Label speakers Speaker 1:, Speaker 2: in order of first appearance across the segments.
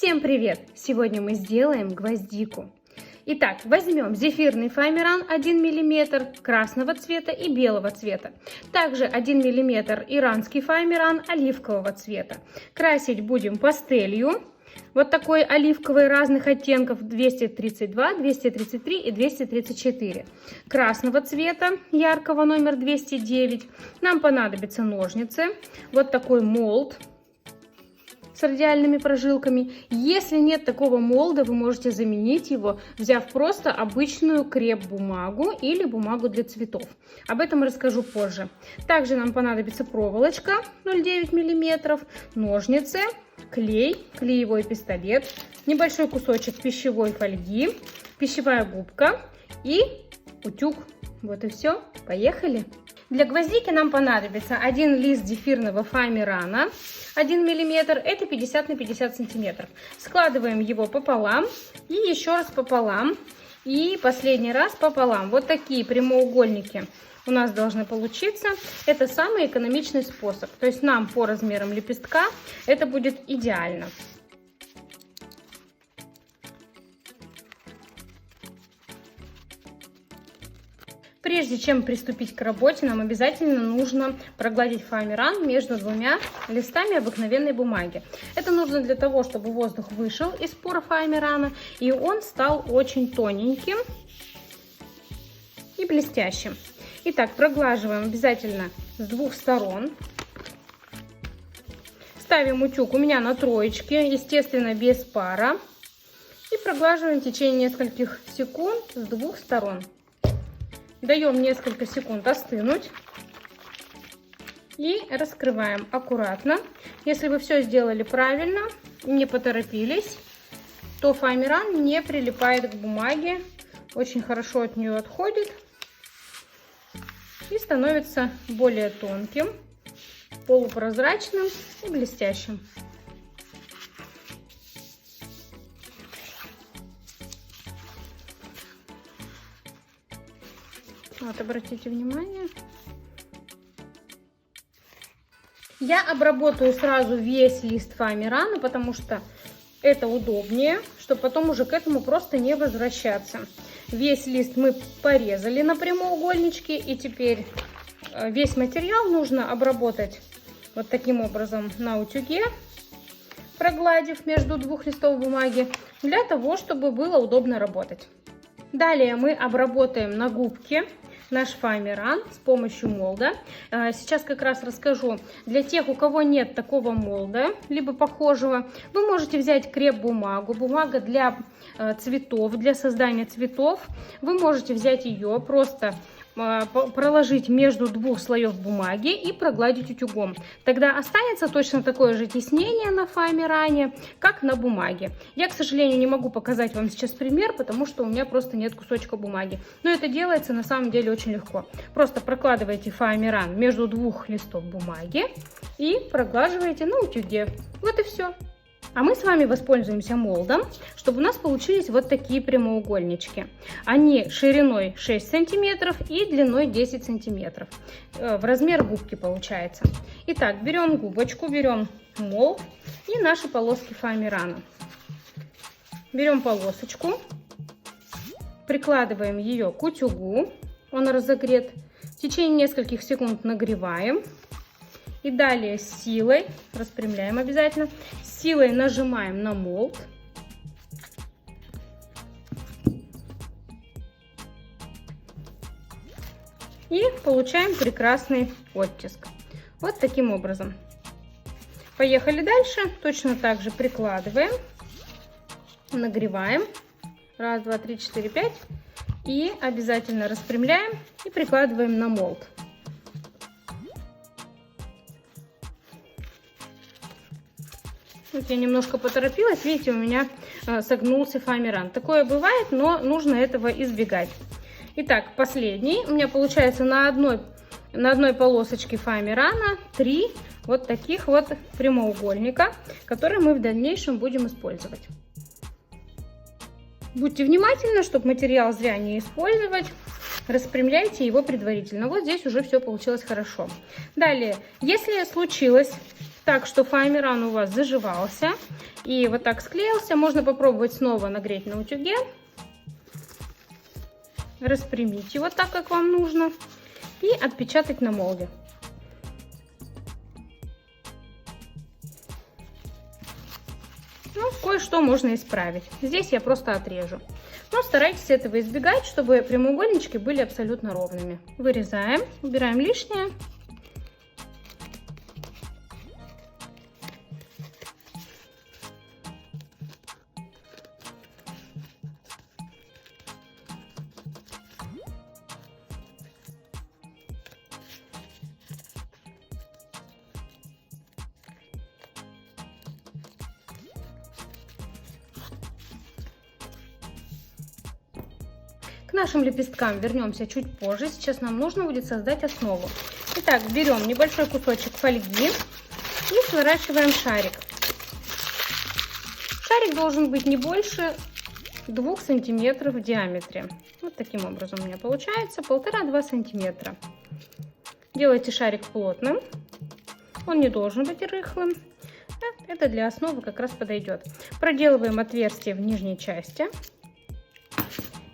Speaker 1: Всем привет! Сегодня мы сделаем гвоздику. Итак, возьмем зефирный фоамиран 1 мм красного цвета и белого цвета. Также 1 мм иранский фоамиран оливкового цвета. Красить будем пастелью. Вот такой оливковый разных оттенков 232, 233 и 234. Красного цвета яркого номер 209. Нам понадобятся ножницы. Вот такой молд с радиальными прожилками. Если нет такого молда, вы можете заменить его, взяв просто обычную креп-бумагу или бумагу для цветов. Об этом расскажу позже. Также нам понадобится проволочка 0,9 мм, ножницы, клей, клеевой пистолет, небольшой кусочек пищевой фольги, пищевая губка и утюг. Вот и все. Поехали! Для гвоздики нам понадобится 1 лист зефирного фоамирана 1 мм, это 50 на 50 сантиметров. Складываем его пополам и еще раз пополам и последний раз пополам. Вот такие прямоугольники у нас должны получиться. Это самый экономичный способ. То есть нам по размерам лепестка это будет идеально. Прежде чем приступить к работе, нам обязательно нужно прогладить фоамиран между двумя листами обыкновенной бумаги. Это нужно для того, чтобы воздух вышел из пор фоамирана и он стал очень тоненьким и блестящим. Итак, проглаживаем обязательно с двух сторон. Ставим утюг у меня на троечке, естественно, без пара. И проглаживаем в течение нескольких секунд с двух сторон. Даем несколько секунд остынуть и раскрываем аккуратно. Если вы все сделали правильно, не поторопились, то фоамиран не прилипает к бумаге, очень хорошо от нее отходит и становится более тонким, полупрозрачным и блестящим. Вот, обратите внимание. Я обработаю сразу весь лист фоамирана, потому что это удобнее, чтобы потом уже к этому просто не возвращаться. Весь лист мы порезали на прямоугольнички, и теперь весь материал нужно обработать вот таким образом на утюге, прогладив между двух листов бумаги, для того, чтобы было удобно работать. Далее мы обработаем на губке наш фоамиран с помощью молда. Сейчас как раз расскажу. Для тех, у кого нет такого молда, либо похожего, вы можете взять креп-бумагу, бумага для цветов, для создания цветов. Вы можете взять ее, просто проложить между двух слоев бумаги и прогладить утюгом. Тогда останется точно такое же тиснение на фоамиране, как на бумаге. Я, к сожалению, не могу показать вам сейчас пример, потому что у меня просто нет кусочка бумаги. Но это делается на самом деле очень легко. Просто прокладываете фоамиран между двух листов бумаги и проглаживаете на утюге. Вот и все. А мы с вами воспользуемся молдом, чтобы у нас получились вот такие прямоугольнички. Они шириной 6 сантиметров и длиной 10 сантиметров. В размер губки получается. Итак, берем губочку, берем молд и наши полоски фоамирана. Берем полосочку, прикладываем ее к утюгу, он разогрет. В течение нескольких секунд нагреваем. И далее с силой, распрямляем обязательно, с силой нажимаем на молд. И получаем прекрасный оттиск. Вот таким образом. Поехали дальше. Точно так же прикладываем, нагреваем. Раз, два, три, четыре, пять. И обязательно распрямляем и прикладываем на молд. Вот я немножко поторопилась, видите, у меня согнулся фоамиран. Такое бывает, но нужно этого избегать. Итак, последний. У меня получается на одной полосочке фоамирана 3 вот таких вот прямоугольника, которые мы в дальнейшем будем использовать. Будьте внимательны, чтобы материал зря не использовать. распрямляйте его предварительно. Вот здесь уже все получилось хорошо. Далее, если случилось так, что фоамиран у вас заживался и вот так склеился, можно попробовать снова нагреть на утюге. Распрямить его так, как вам нужно, и отпечатать на молде. Ну, кое-что можно исправить. Здесь я просто отрежу. Но старайтесь этого избегать, чтобы прямоугольнички были абсолютно ровными. Вырезаем, убираем лишнее. К нашим лепесткам вернемся чуть позже. Сейчас нам нужно будет создать основу. Итак, берем небольшой кусочек фольги и сворачиваем шарик. Шарик должен быть не больше 2 сантиметров в диаметре. Вот таким образом у меня получается 1,5-2 сантиметра. Делайте шарик плотным. Он не должен быть рыхлым. Это для основы как раз подойдет. Проделываем отверстие в нижней части.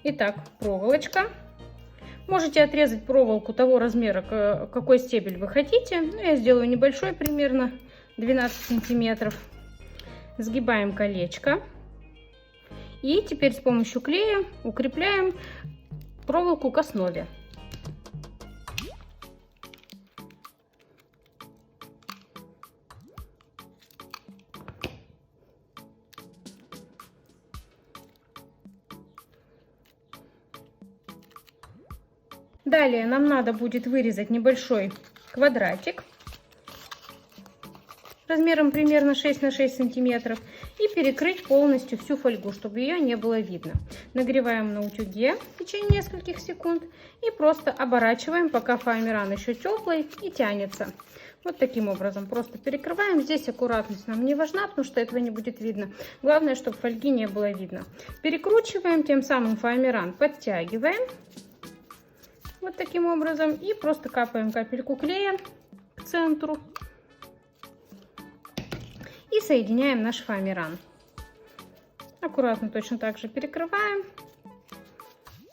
Speaker 1: Итак, проволочка. Можете отрезать проволоку того размера, какой стебель вы хотите. Я сделаю небольшой, примерно 12 сантиметров. Сгибаем колечко. И теперь с помощью клея укрепляем проволоку к основе. Далее нам надо будет вырезать небольшой квадратик размером примерно 6 на 6 сантиметров и перекрыть полностью всю фольгу, чтобы ее не было видно. Нагреваем на утюге в течение нескольких секунд и просто оборачиваем, пока фоамиран еще теплый и тянется. Вот таким образом просто перекрываем. Здесь аккуратность нам не важна, потому что этого не будет видно. Главное, чтобы фольги не было видно. Перекручиваем, тем самым фоамиран подтягиваем. Вот таким образом. И просто капаем капельку клея к центру. И соединяем наш фоамиран. Аккуратно точно так же перекрываем.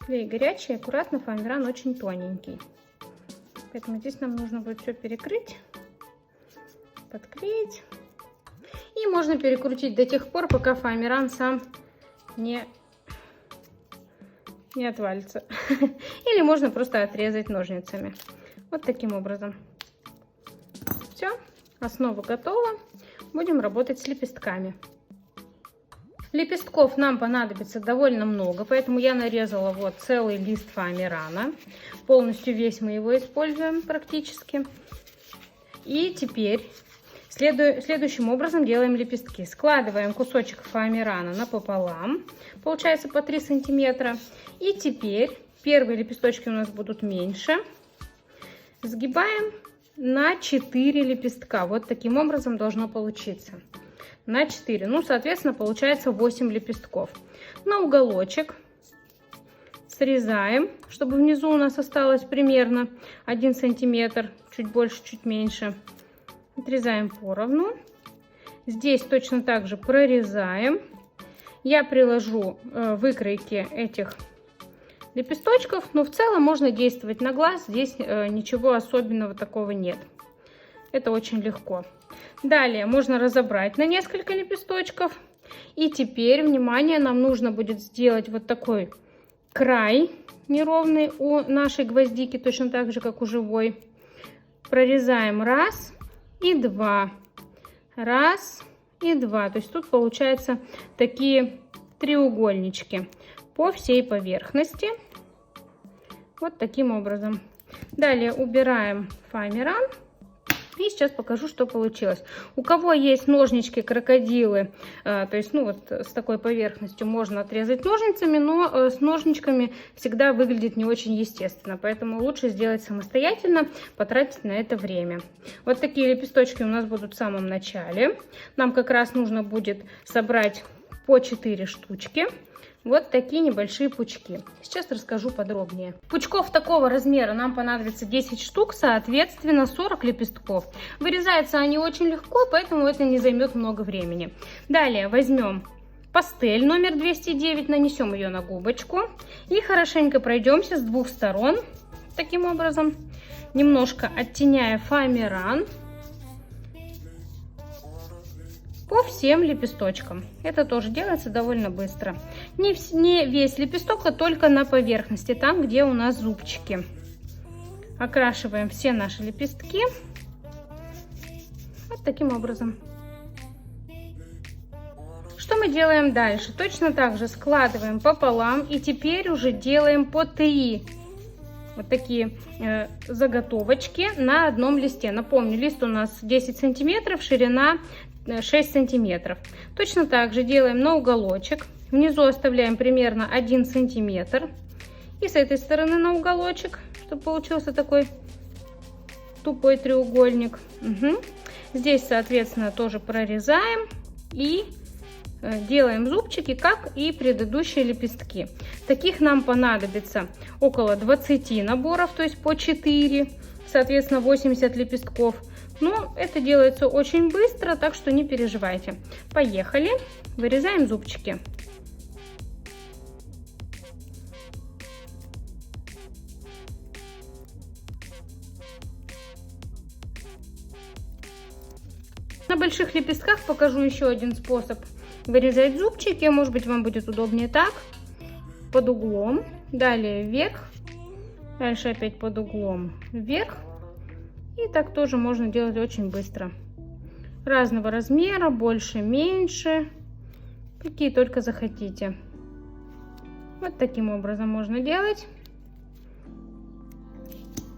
Speaker 1: Клей горячий, аккуратно, фоамиран очень тоненький. Поэтому здесь нам нужно будет все перекрыть, подклеить. И можно перекрутить до тех пор, пока фоамиран сам не отвалится. Или можно просто отрезать ножницами. Вот таким образом. Все, основа готова. Будем работать с лепестками. Лепестков нам понадобится довольно много, поэтому я нарезала вот целый лист фоамирана. Полностью весь мы его используем практически. И теперь следующим образом делаем лепестки. Складываем кусочек фоамирана напополам, получается по 3 сантиметра. И теперь первые лепесточки у нас будут меньше. Сгибаем на 4 лепестка. Вот таким образом должно получиться. На 4. Ну, соответственно, получается 8 лепестков. На уголочек срезаем, чтобы внизу у нас осталось примерно 1 сантиметр. Чуть больше, чуть меньше. Отрезаем поровну. Здесь точно так же прорезаем. Я приложу выкройки этих лепесточков, но в целом можно действовать на глаз. Здесь ничего особенного такого нет. Это очень легко. Далее можно разобрать на несколько лепесточков. И теперь, внимание, нам нужно будет сделать вот такой край неровный у нашей гвоздики, точно так же, как у живой. Прорезаем раз и два. Раз и два. То есть тут получается такие треугольнички по всей поверхности. Вот таким образом. Далее убираем фоамиран. И сейчас покажу, что получилось. У кого есть ножнички, крокодилы, то есть, ну вот с такой поверхностью можно отрезать ножницами, но с ножничками всегда выглядит не очень естественно. Поэтому лучше сделать самостоятельно, потратить на это время. Вот такие лепесточки у нас будут в самом начале. Нам как раз нужно будет собрать по 4 штучки. Вот такие небольшие пучки. Сейчас расскажу подробнее. Пучков такого размера нам понадобится 10 штук, соответственно 40 лепестков. Вырезаются они очень легко, поэтому это не займет много времени. Далее возьмем пастель номер 209, нанесем ее на губочку и хорошенько пройдемся с двух сторон. Таким образом, немножко оттеняя фоамиран по всем лепесточкам. Это тоже делается довольно быстро. Не весь лепесток, а только на поверхности, там, где у нас зубчики. Окрашиваем все наши лепестки вот таким образом. Что мы делаем дальше? Точно так же складываем пополам и теперь уже делаем по 3 вот такие заготовочки на одном листе. Напомню, лист у нас 10 сантиметров, ширина 6 сантиметров. Точно так же делаем на уголочек. Внизу оставляем примерно 1 сантиметр. И с этой стороны на уголочек, чтобы получился такой тупой треугольник. Угу. Здесь, соответственно, тоже прорезаем и делаем зубчики, как и предыдущие лепестки. Таких нам понадобится около 20 наборов, то есть по 4, соответственно 80 лепестков. Но это делается очень быстро, так что не переживайте. Поехали. Вырезаем зубчики. На больших лепестках покажу еще один способ вырезать зубчики. Может быть, вам будет удобнее так. Под углом. Далее вверх. Дальше опять под углом вверх. И так тоже можно делать очень быстро. Разного размера, больше, меньше. Какие только захотите. Вот таким образом можно делать.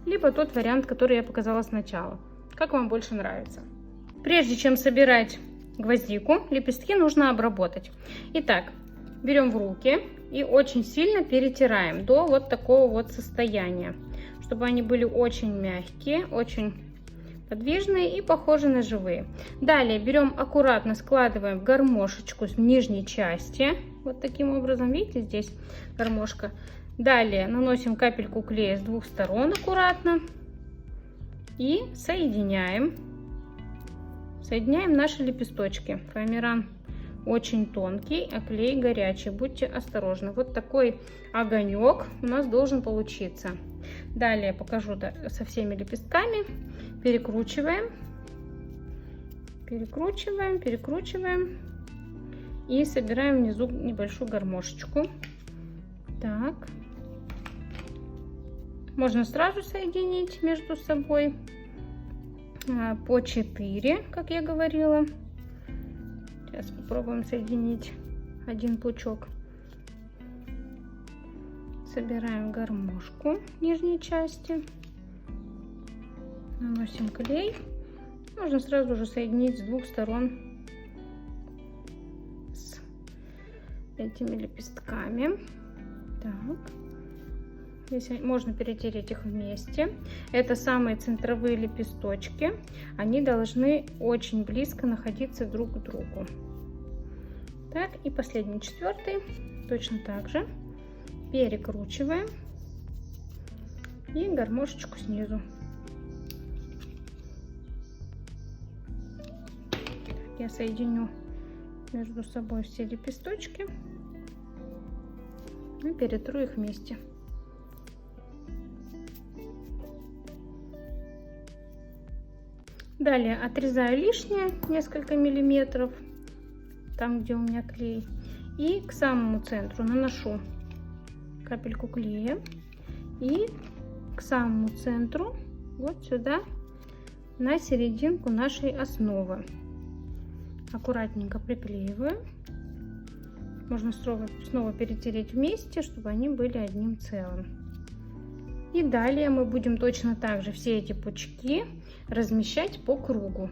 Speaker 1: Либо тот вариант, который я показала сначала. Как вам больше нравится. Прежде чем собирать гвоздику, лепестки нужно обработать. Итак, берем в руки и очень сильно перетираем до вот такого вот состояния, чтобы они были очень мягкие, очень подвижные и похожи на живые. Далее берем аккуратно, складываем в гармошечку с нижней части. Вот таким образом, видите, здесь гармошка. Далее наносим капельку клея с двух сторон аккуратно и соединяем. Соединяем наши лепесточки. Фоамиран очень тонкий, а клей горячий. Будьте осторожны. Вот такой огонек у нас должен получиться. Далее покажу со всеми лепестками. Перекручиваем. Перекручиваем, перекручиваем. И собираем внизу небольшую гармошечку. Так. Можно сразу соединить между собой. По 4, как я говорила. Сейчас попробуем соединить один пучок. Собираем гармошку в нижней части. Наносим клей. Можно сразу же соединить с двух сторон с этими лепестками. Так. Здесь можно перетереть их вместе. Это самые центровые лепесточки. Они должны очень близко находиться друг к другу. Так, и последний, 4. Точно так же. Перекручиваем. И гармошечку снизу. Я соединю между собой все лепесточки. И перетру их вместе. Далее отрезаю лишнее, несколько миллиметров, там, где у меня клей. И к самому центру наношу капельку клея. И к самому центру, вот сюда, на серединку нашей основы. Аккуратненько приклеиваю. Можно снова перетереть вместе, чтобы они были одним целым. И далее мы будем точно так же все эти пучки размещать по кругу.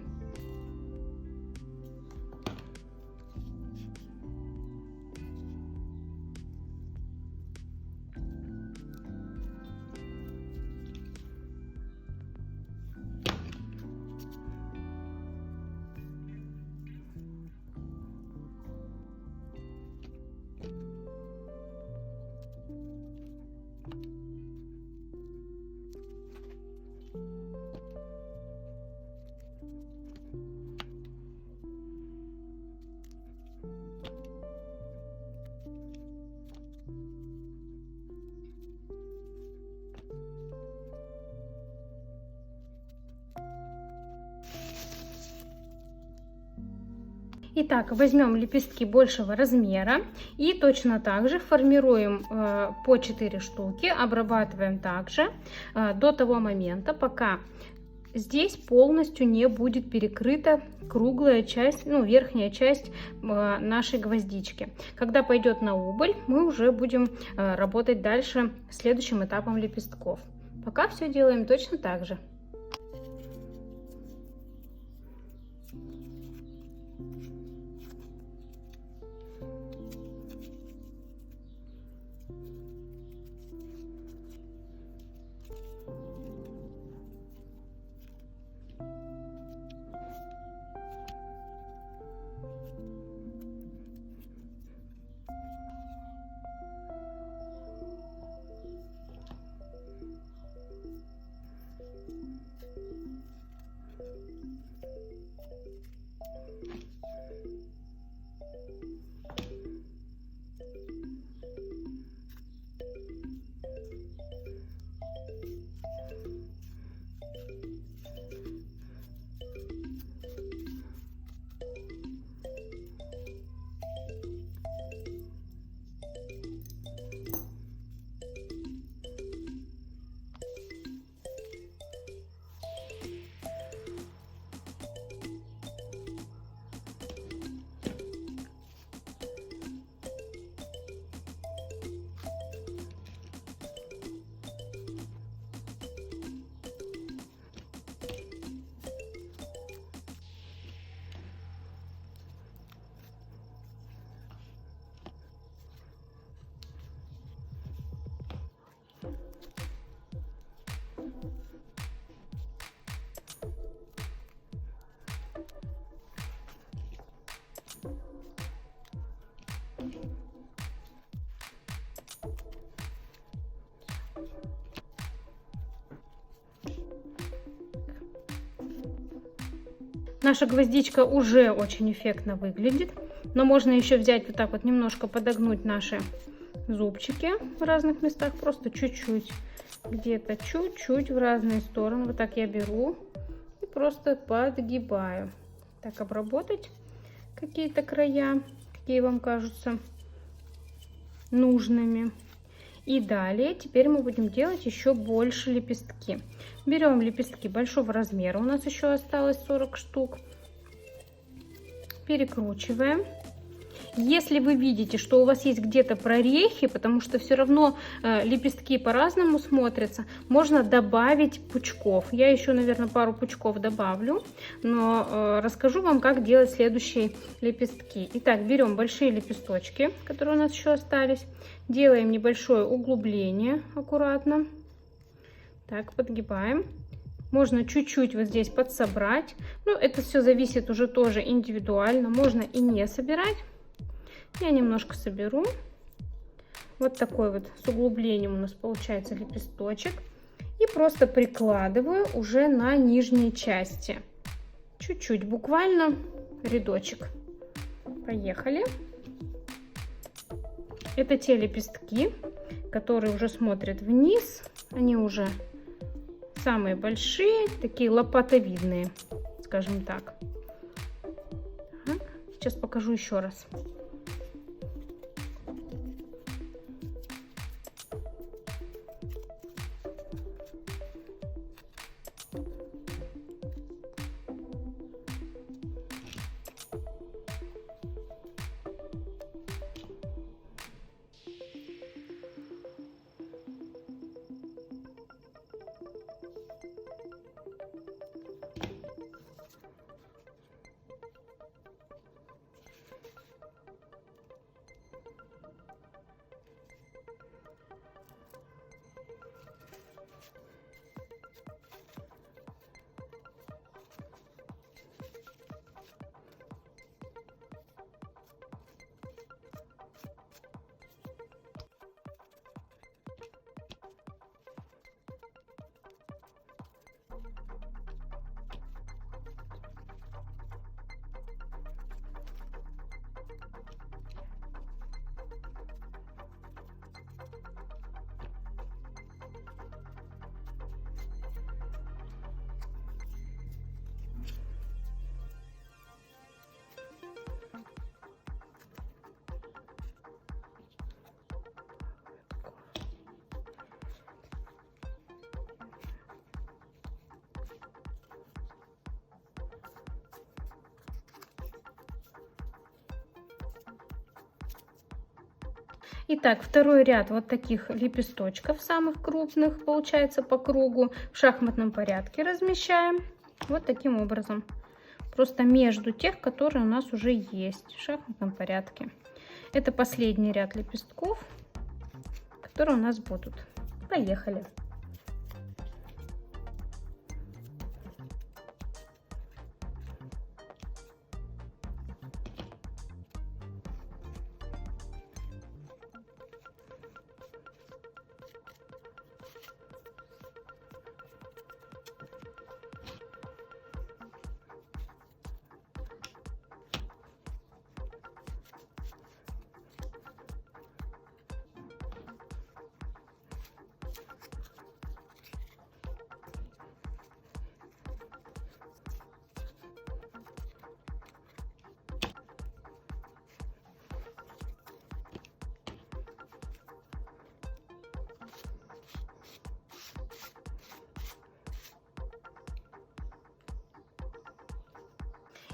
Speaker 1: Итак, возьмем лепестки большего размера и точно так же формируем по 4 штуки, обрабатываем также до того момента, пока здесь полностью не будет перекрыта круглая часть, ну, верхняя часть нашей гвоздички. Когда пойдет на убыль, мы уже будем работать дальше следующим этапом лепестков. Пока все делаем точно так же. Наша гвоздичка уже очень эффектно выглядит, но можно еще взять вот так вот, немножко подогнуть наши зубчики в разных местах, просто чуть-чуть, где-то чуть-чуть в разные стороны. Вот так я беру и просто подгибаю. Так, обработать какие-то края, какие вам кажутся нужными. И далее теперь мы будем делать еще больше лепестки. Берем лепестки большого размера, у нас еще осталось 40 штук. Перекручиваем. Если вы видите, что у вас есть где-то прорехи, потому что все равно лепестки по-разному смотрятся, можно добавить пучков. Я еще, наверное, пару пучков добавлю, но расскажу вам, как делать следующие лепестки. Итак, берем большие лепесточки, которые у нас еще остались, делаем небольшое углубление аккуратно. Так, подгибаем. Можно чуть-чуть вот здесь подсобрать. Ну, это все зависит уже тоже индивидуально. Можно и не собирать. Я немножко соберу. Вот такой вот с углублением у нас получается лепесточек. И просто прикладываю уже на нижней части. Чуть-чуть, буквально рядочек. Поехали. Это те лепестки, которые уже смотрят вниз. Они уже самые большие, такие лопатовидные, скажем так. Сейчас покажу еще раз. Итак, второй ряд вот таких лепесточков, самых крупных, получается по кругу, в шахматном порядке размещаем. Вот таким образом. Просто между тех, которые у нас уже есть в шахматном порядке. Это последний ряд лепестков, которые у нас будут. Поехали!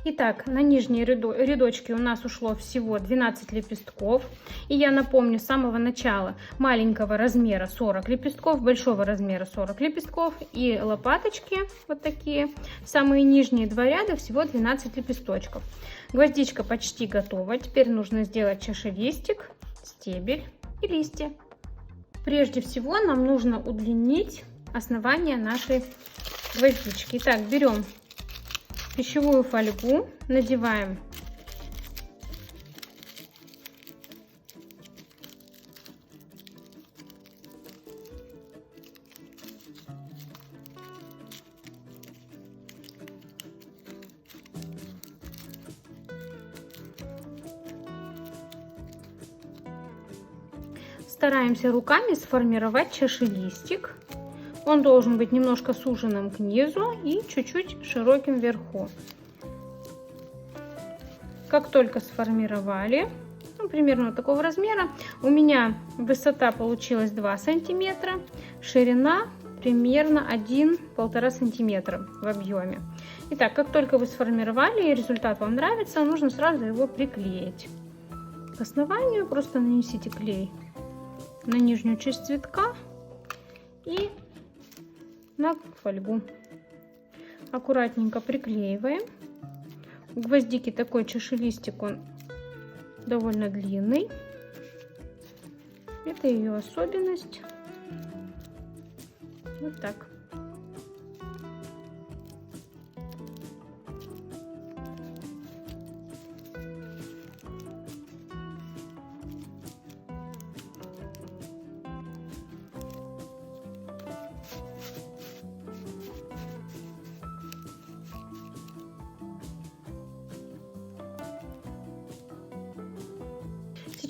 Speaker 1: Итак, на нижние рядочки у нас ушло всего 12 лепестков. И я напомню, с самого начала маленького размера 40 лепестков, большого размера 40 лепестков. И лопаточки вот такие, самые нижние два ряда, всего 12 лепесточков. Гвоздичка почти готова. Теперь нужно сделать чашелистик, стебель и листья. Прежде всего нам нужно удлинить основание нашей гвоздички. Итак, берем пищевую фольгу, надеваем стараемся руками сформировать чашелистик. Он должен быть немножко суженным к низу и чуть-чуть широким вверху. Как только сформировали, примерно вот такого размера, у меня высота получилась 2 сантиметра, ширина примерно 1-1,5 сантиметра в объеме. Итак, как только вы сформировали и результат вам нравится, нужно сразу его приклеить. К основанию просто нанесите клей на нижнюю часть цветка и на фольгу. Аккуратненько приклеиваем. У гвоздики такой чашелистик, он довольно длинный. Это ее особенность. Вот так.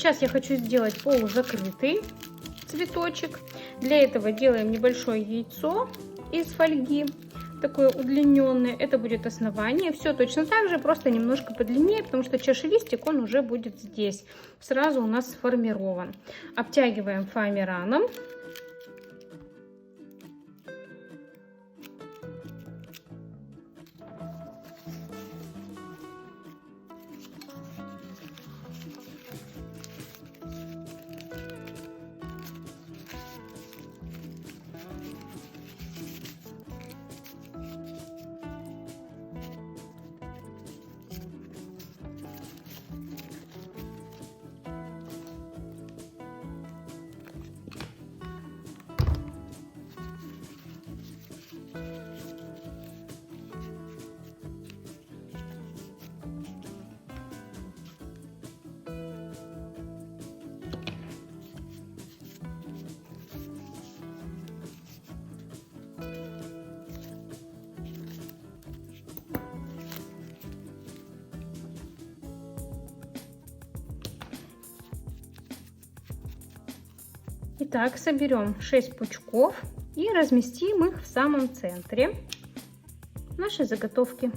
Speaker 1: Сейчас я хочу сделать полузакрытый цветочек. Для этого делаем небольшое яйцо из фольги, такое удлиненное. Это будет основание. Все точно так же, просто немножко подлиннее, потому что чашелистик он уже будет здесь. Сразу у нас сформирован. Обтягиваем фоамираном. Итак, соберем 6 пучков и разместим их в самом центре нашей заготовки.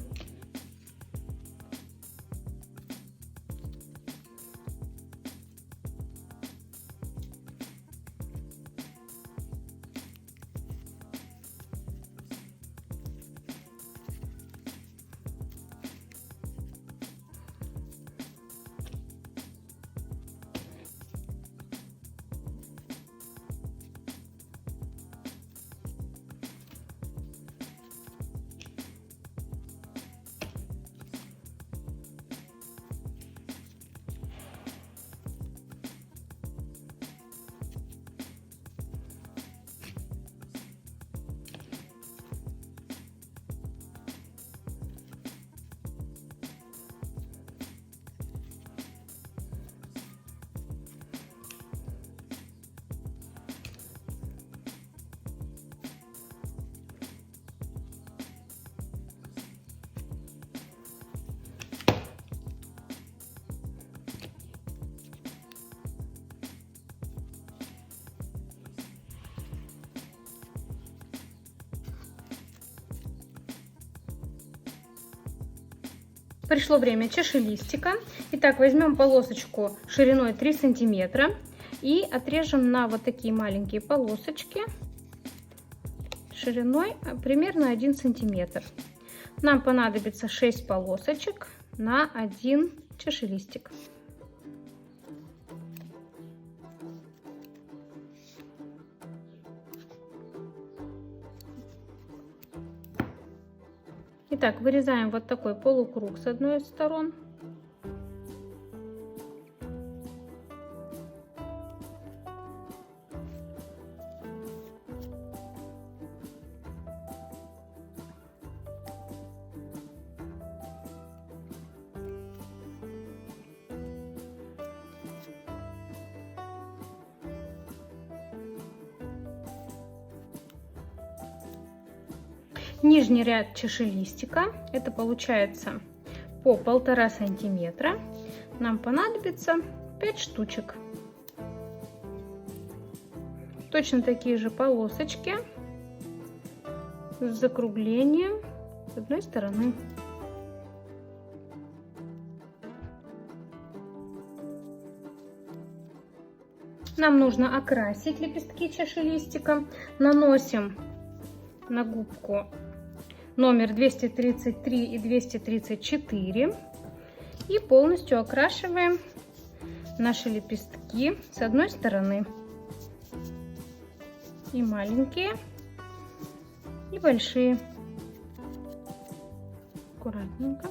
Speaker 1: Пришло время чашелистика. Итак, возьмем полосочку шириной 3 сантиметра и отрежем на вот такие маленькие полосочки шириной примерно 1 сантиметр. Нам понадобится 6 полосочек на 1 чашелистик. Итак, вырезаем вот такой полукруг с одной из сторон. Нижний ряд чашелистика, это получается по 1,5 сантиметра, нам понадобится 5 штучек. Точно такие же полосочки с закруглением с одной стороны. Нам нужно окрасить лепестки чашелистика. Наносим на губку номер 233 и 234 и полностью окрашиваем наши лепестки с одной стороны. И маленькие, и большие. Аккуратненько.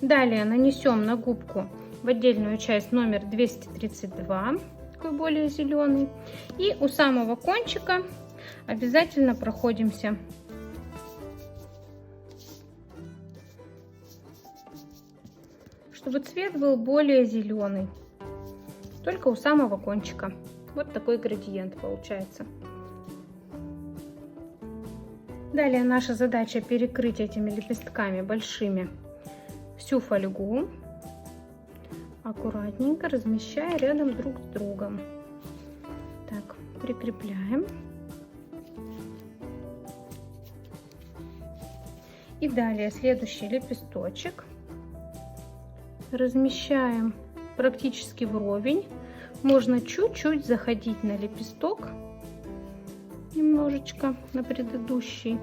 Speaker 1: Далее нанесем на губку в отдельную часть номер 232, такой более зеленый. И у самого кончика обязательно проходимся. Чтобы цвет был более зеленый. Только у самого кончика. Вот такой градиент получается. Далее наша задача перекрыть этими лепестками большими всю фольгу. Аккуратненько размещая рядом друг с другом. Так, прикрепляем. И далее следующий лепесточек размещаем практически вровень. Можно чуть-чуть заходить на лепесток, немножечко на предыдущий.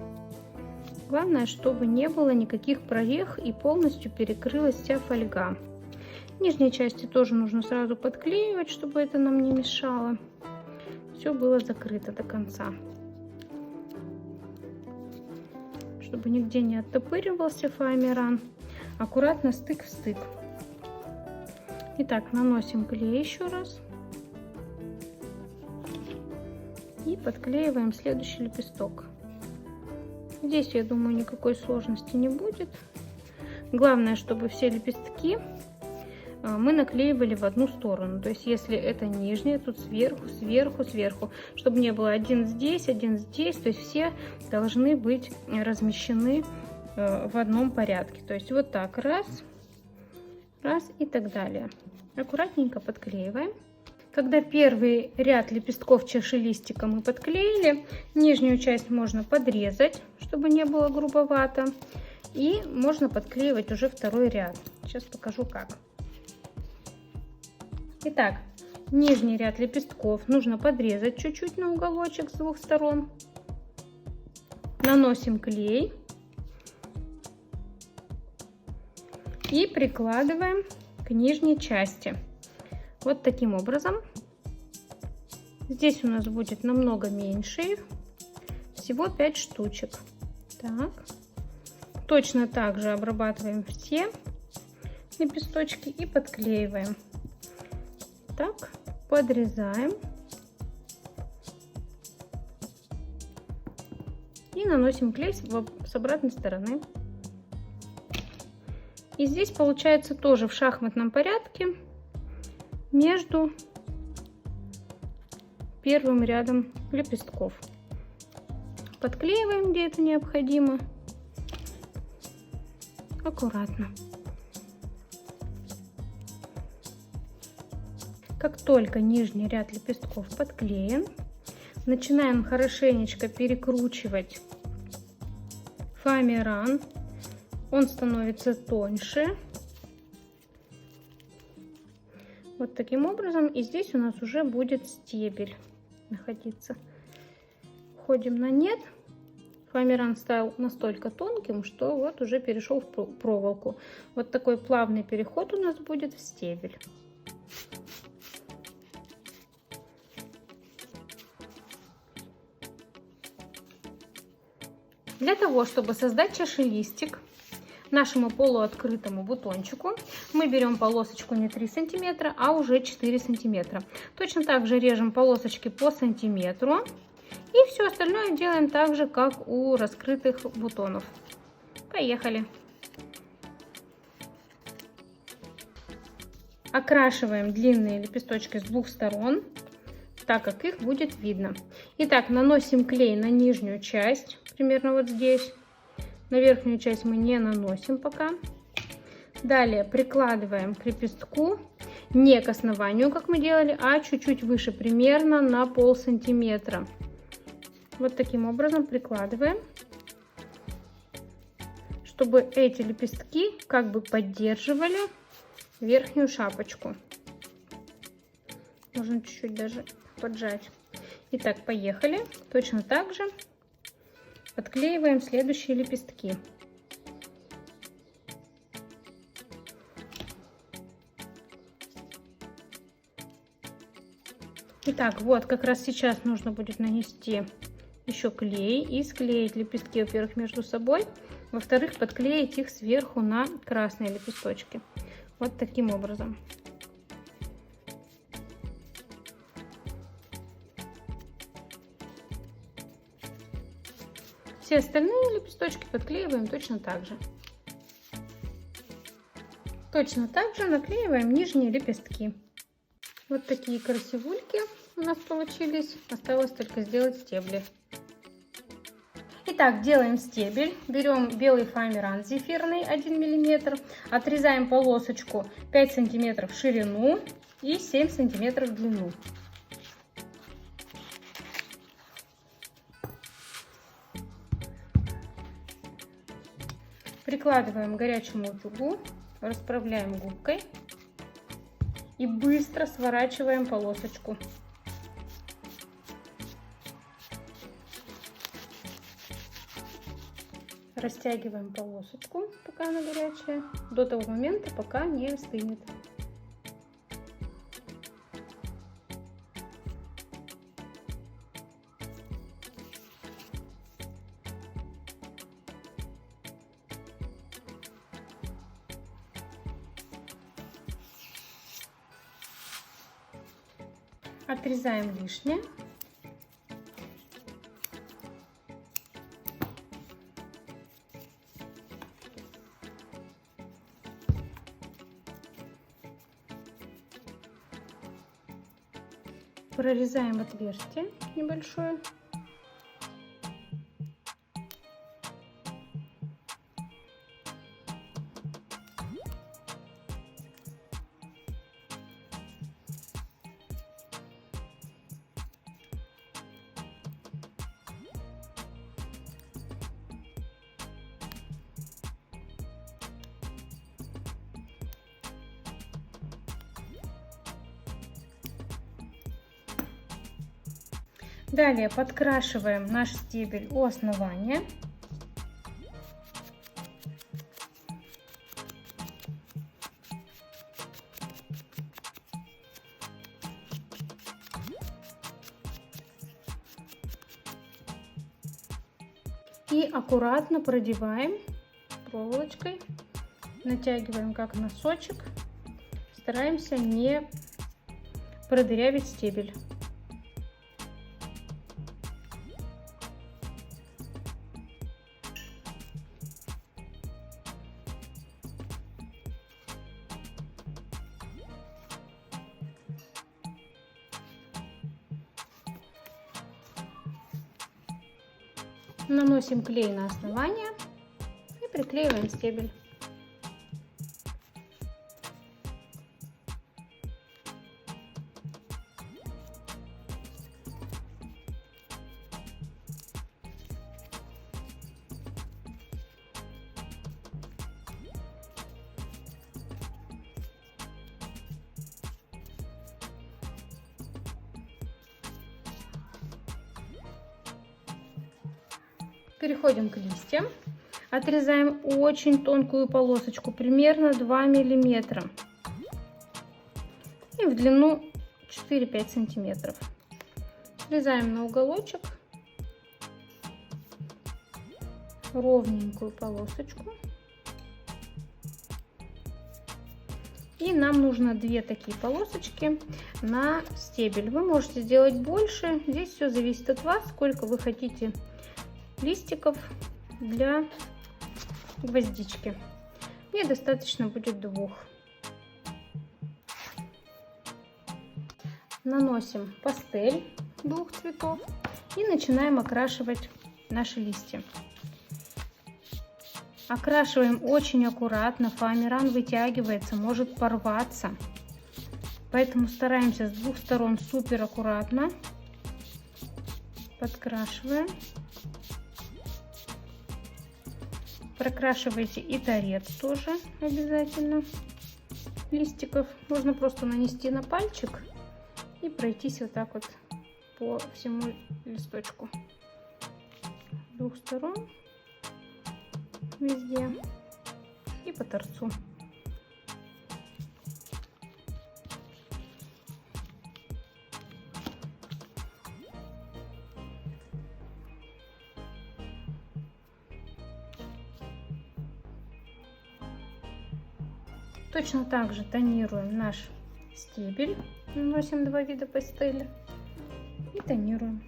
Speaker 1: Главное, чтобы не было никаких прорех и полностью перекрылась вся фольга. Нижней части тоже нужно сразу подклеивать, чтобы это нам не мешало. Все было закрыто до конца. Чтобы нигде не оттопыривался фоамиран. Аккуратно стык в стык. Итак, наносим клей еще раз. И подклеиваем следующий лепесток. Здесь, я думаю, никакой сложности не будет. Главное, чтобы все лепестки мы наклеивали в одну сторону. То есть, если это нижняя, тут сверху, сверху, сверху. Чтобы не было один здесь, один здесь. То есть, все должны быть размещены в одном порядке. То есть, вот так. Раз, раз и так далее. Аккуратненько подклеиваем. Когда первый ряд лепестков чашелистика мы подклеили, нижнюю часть можно подрезать, чтобы не было грубовато. И можно подклеивать уже второй ряд. Сейчас покажу как. Итак, нижний ряд лепестков нужно подрезать чуть-чуть на уголочек с двух сторон. Наносим клей. И прикладываем к нижней части. Вот таким образом. Здесь у нас будет намного меньше. Всего 5 штучек. Так. Точно так же обрабатываем все лепесточки и подклеиваем. Так, подрезаем. И наносим клей с обратной стороны. И здесь получается тоже в шахматном порядке между первым рядом лепестков. Подклеиваем, где это необходимо. Аккуратно. Как только нижний ряд лепестков подклеен, Начинаем хорошенечко перекручивать фоамиран. Он становится тоньше. Вот таким образом. И здесь у нас уже будет стебель находиться. Входим на нет. Фоамиран стал настолько тонким, что вот уже перешел в проволоку. Вот такой плавный переход у нас будет в стебель. Для того, чтобы создать чашелистик нашему полуоткрытому бутончику, мы берем полосочку не 3 сантиметра, а уже 4 сантиметра. Точно так же режем полосочки по сантиметру. И все остальное делаем так же, как у раскрытых бутонов. Поехали! Окрашиваем длинные лепесточки с двух сторон, так как их будет видно. Итак, наносим клей на нижнюю часть, примерно вот здесь. На верхнюю часть мы не наносим пока. Далее прикладываем к лепестку, не к основанию, как мы делали, а чуть-чуть выше, примерно на полсантиметра. Вот таким образом прикладываем, чтобы эти лепестки как бы поддерживали верхнюю шапочку. Можно чуть-чуть даже поджать. Итак, поехали. Точно так же подклеиваем следующие лепестки. Итак, вот как раз сейчас нужно будет нанести еще клей и склеить лепестки, во-первых, между собой, во-вторых, подклеить их сверху на красные лепесточки. Вот таким образом. Все остальные лепесточки подклеиваем точно так же. Точно так же наклеиваем нижние лепестки. Вот такие красивульки у нас получились. Осталось только сделать стебли. Итак, делаем стебель. Берем белый фоамиран зефирный 1 мм. Отрезаем полосочку 5 см в ширину и 7 см в длину. Прикладываем к горячему утюгу, расправляем губкой и быстро сворачиваем полосочку. Растягиваем полосочку, пока она горячая, до того момента, пока не остынет. Отрезаем лишнее. Прорезаем отверстие небольшое. Далее подкрашиваем наш стебель у основания. И аккуратно продеваем проволочкой, натягиваем как носочек, стараемся не продырявить стебель. Наносим клей на основание и приклеиваем стебель. Переходим к листьям. Отрезаем очень тонкую полосочку, примерно 2 миллиметра. И в длину 4-5 сантиметров. Срезаем на уголочек ровненькую полосочку. И нам нужно 2 такие полосочки на стебель. Вы можете сделать больше. Здесь все зависит от вас, сколько вы хотите листиков для гвоздички. Мне достаточно будет 2. Наносим пастель 2 цветов и начинаем окрашивать наши листья. Окрашиваем очень аккуратно, фоамиран вытягивается, может порваться. Поэтому стараемся с 2 сторон супер аккуратно. Подкрашиваем. Прокрашивайте и торец тоже обязательно. Листиков можно просто нанести на пальчик и пройтись вот так вот по всему листочку. С 2 сторон. Везде и по торцу. Точно так же тонируем наш стебель, наносим 2 вида пастели и тонируем.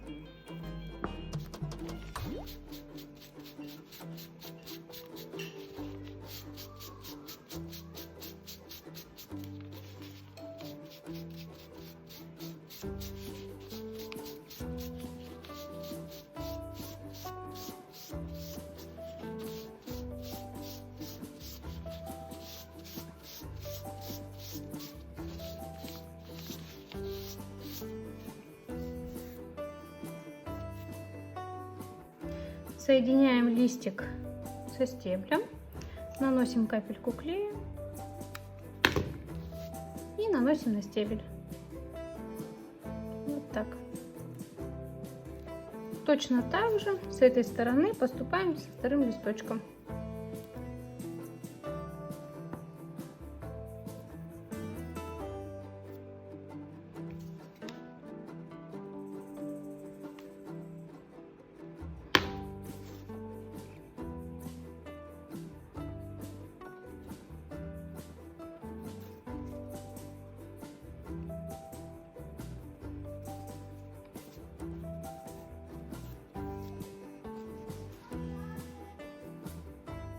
Speaker 1: Соединяем листик со стеблем, наносим капельку клея и наносим на стебель. Вот так. Точно так же с этой стороны поступаем со вторым листочком.